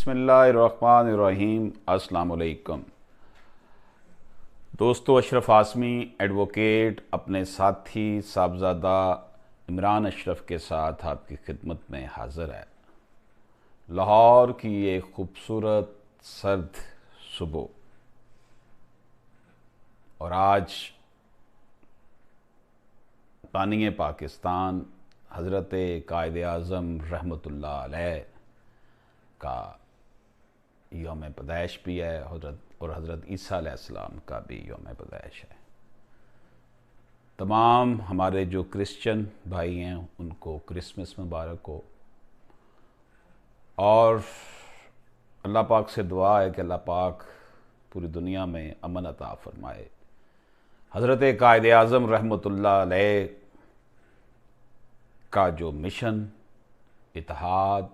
बिस्मिल्लाहिर्रहमानिर्रहीम। अस्सलाम वालेकुम दोस्तों, अशरफ आसमी एडवोकेट अपने साथी साहबजादा इमरान अशरफ के साथ आपकी खिदमत में हाज़िर है। लाहौर की एक खूबसूरत सर्द सुबह और आज बानी पाकिस्तान हज़रत कायद आज़म रहमतुल्लाह अलैह का यौम पैदाइश भी है और हज़रत ईसा अलैहिस्सलाम का भी यौम पैदाइश है। तमाम हमारे जो क्रिश्चियन भाई हैं उनको क्रिसमस मुबारक हो और अल्लाह पाक से दुआ है कि अल्लाह पाक पूरी दुनिया में अमन अता फरमाए। हज़रत कायद आज़म रहमतुल्लाह अलैह का जो मिशन इत्तेहाद,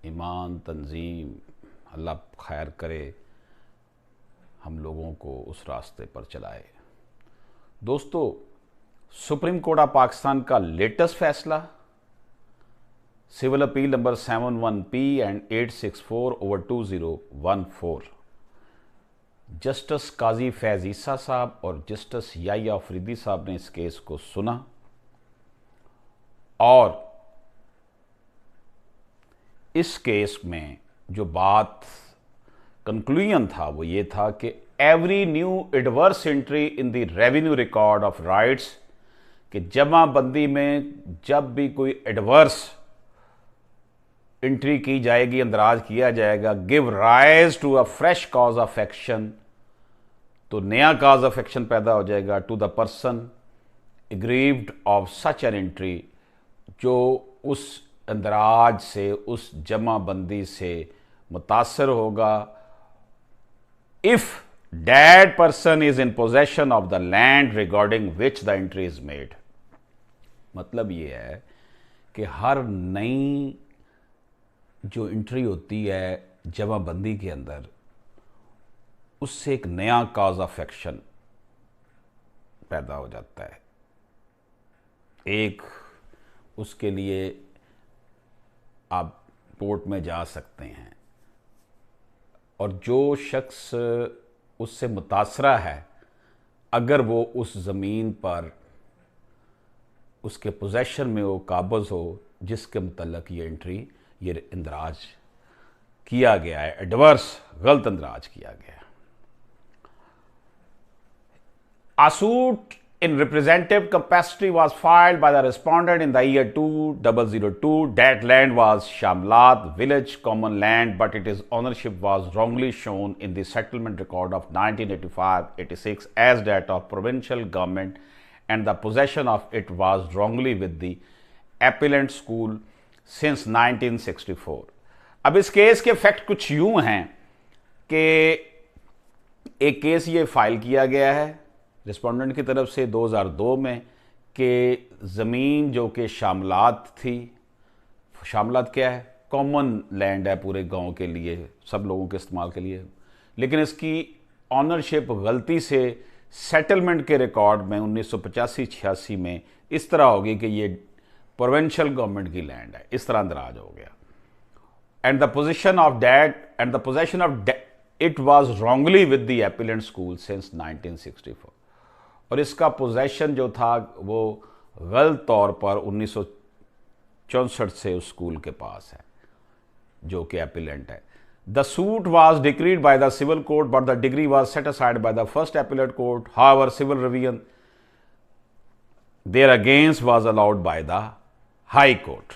ईमान, तंजीम, अल्लाह खैर करे, हम लोगों को उस रास्ते पर चलाए। दोस्तों, सुप्रीम कोर्ट ऑफ पाकिस्तान का लेटेस्ट फैसला civil appeal number 71P and 864/2014 justice Qazi Faiz Isa साहब और जस्टिस याया अफरीदी साहब ने इस केस को सुना और इस केस में जो बात कंक्लूजन था वो ये था कि every new adverse entry in the revenue record of rights, कि जमाबंदी में जब भी कोई एडवर्स एंट्री की जाएगी, अंदराज किया जाएगा, give rise to a fresh cause of action, तो नया कॉज ऑफ एक्शन पैदा हो जाएगा to the person aggrieved of such an entry, जो उस अंदराज से, उस जमाबंदी से मुतासर होगा। If that person is in possession of the land regarding which the entry is made, मतलब ये है कि हर नई जो एंट्री होती है जमाबंदी के अंदर, उससे एक नया कॉज ऑफ एक्शन पैदा हो जाता है। एक उसके लिए आप कोर्ट में जा सकते हैं और जो शख्स उससे मुतासरा है, अगर वो उस ज़मीन पर उसके पोजेशन में वो काबज़ हो जिसके मुतल्लक ये एंट्री, ये इंदराज किया गया है, एडवर्स गलत इंदराज किया गया है। आसूट in representative capacity was filed by the respondent in the year 2002. That land was Shamlat village common land, but its ownership was wrongly shown in the settlement record of 1985-86 as that of provincial government, and the possession of it was wrongly with the appellant school since 1964. अब इस case के fact कुछ यूं हैं कि एक case ये file किया गया है रिस्पोंडेंट की तरफ से 2002 में कि ज़मीन जो कि शामलात थी, शामलात क्या है, कॉमन लैंड है पूरे गांव के लिए, सब लोगों के इस्तेमाल के लिए, लेकिन इसकी ऑनरशिप गलती से सेटलमेंट के रिकॉर्ड में 1985-86 में इस तरह होगी कि ये प्रोविंशियल गवर्नमेंट की लैंड है, इस तरह अंदराज हो गया। And the position of that and the possession of it was wrongly with the appellant school since 1964, और इसका पोजेशन जो था वो गलत तौर पर 1964 से उस स्कूल के पास है जो कि एपिलेंट है। The suit was decreed by the civil court but the decree was set aside by the first appellate court. However civil revision there against was allowed by the high court.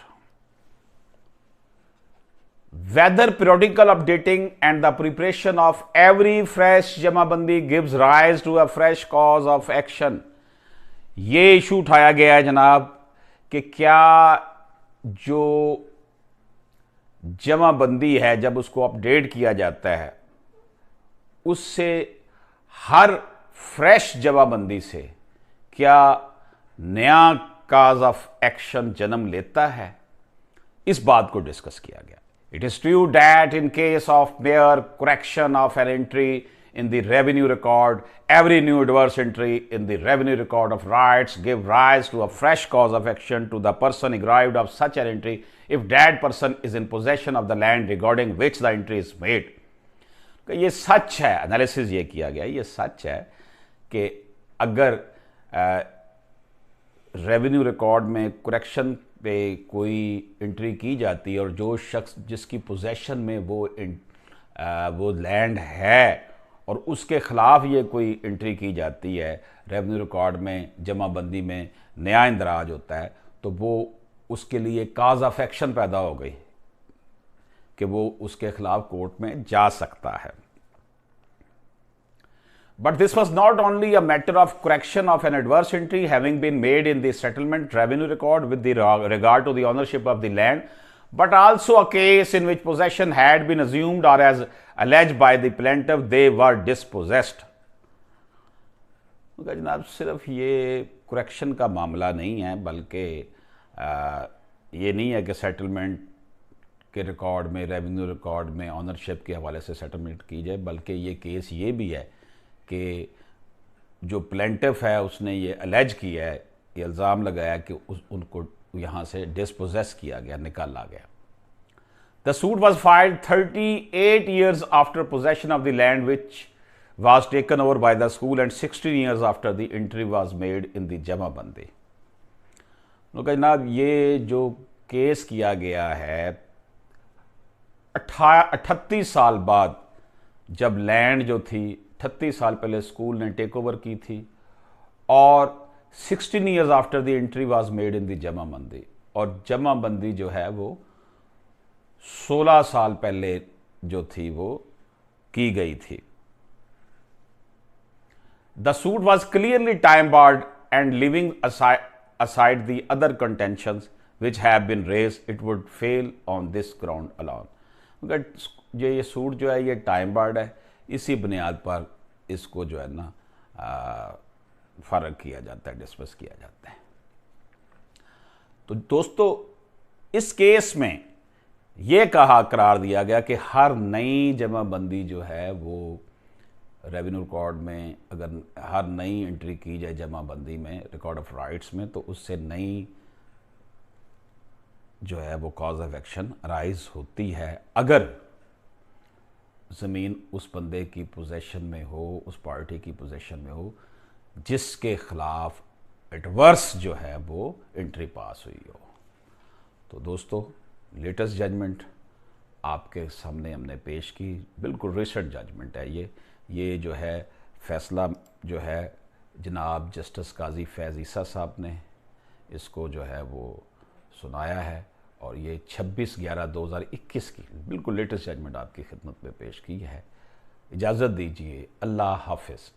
Whether periodical updating and the preparation of every fresh जमाबंदी gives rise to a fresh cause of action, ये issue उठाया गया है जनाब कि क्या जो जमाबंदी है जब उसको अपडेट किया जाता है उससे हर फ्रेश जमाबंदी से क्या नया काज ऑफ एक्शन जन्म लेता है, इस बात को डिस्कस किया गया। It is true that in case of mere correction of an entry in the revenue record. Every new adverse entry in the revenue record of rights give rise to a fresh cause of action to the person aggrieved of such an entry if that person is in possession of the land regarding which the entry is made. ये सच है, analysis ये किया गया, ये सच है कि अगर revenue record में करेक्शन पे कोई एंट्री की जाती है और जो शख्स जिसकी पोजेशन में वो लैंड है और उसके ख़िलाफ़ ये कोई एंट्री की जाती है, रेवेन्यू रिकॉर्ड में जमाबंदी में नया इंदराज होता है, तो वो उसके लिए काज ऑफ एक्शन पैदा हो गई कि वो उसके ख़िलाफ़ कोर्ट में जा सकता है. But this was not only a matter of correction of an adverse entry having been made in the settlement revenue record with the regard to the ownership of the land, but also a case in which possession had been assumed or as alleged by the plaintiff they were dispossessed. जनाब सिर्फ ये correction का मामला नहीं है, बल्कि ये नहीं है कि सेटलमेंट के रिकॉर्ड में, रेवेन्यू रिकॉर्ड में ऑनरशिप के हवाले से सेटलमेंट की जाए, बल्कि ये केस ये भी है कि जो प्लेंटिफ है उसने ये अलेज किया है, ये इल्ज़ाम लगाया कि उनको यहाँ से डिस्पोजेस किया गया, निकाला गया. The suit was filed 38 years after possession of the land which was taken over by the school and 16 years after the entry was made in the jamabandi. जनाब ये जो केस किया गया है 38 साल बाद, जब लैंड जो थी 38 साल पहले स्कूल ने टेक ओवर की थी और 16 years after the entry was made in the jamabandi, और जमाबंदी जो है वो 16 साल पहले जो थी वो की गई थी. The suit was clearly time barred and living aside the other contentions which have been raised, it would fail on this ground alone. मगर ये सूट जो है ये टाइम बार्ड है, इसी बुनियाद पर इसको जो है ना फ़र्क किया जाता है, डिस्कस किया जाता है. तो दोस्तों इस केस में ये कहा करार दिया गया कि हर नई जमाबंदी जो है वो रेवेन्यू रिकॉर्ड में, अगर हर नई एंट्री की जाए जमाबंदी में रिकॉर्ड ऑफ राइट्स में, तो उससे नई जो है वो कॉज ऑफ एक्शन राइज होती है अगर ज़मीन उस बंदे की पोजेशन में हो, उस पार्टी की पोजेशन में हो जिसके ख़िलाफ़ एडवर्स जो है वो एंट्री पास हुई हो. तो दोस्तों लेटेस्ट जजमेंट आपके सामने हमने पेश की, बिल्कुल रिसेंट जजमेंट है ये जो है फ़ैसला जो है जनाब जस्टिस काजी फैज़ ईसा साहब ने इसको जो है वो सुनाया है, और ये 26/11/2021 की बिल्कुल लेटेस्ट जजमेंट आपकी खिदमत में पेश की है. इजाज़त दीजिए, अल्लाह हाफ़िज़.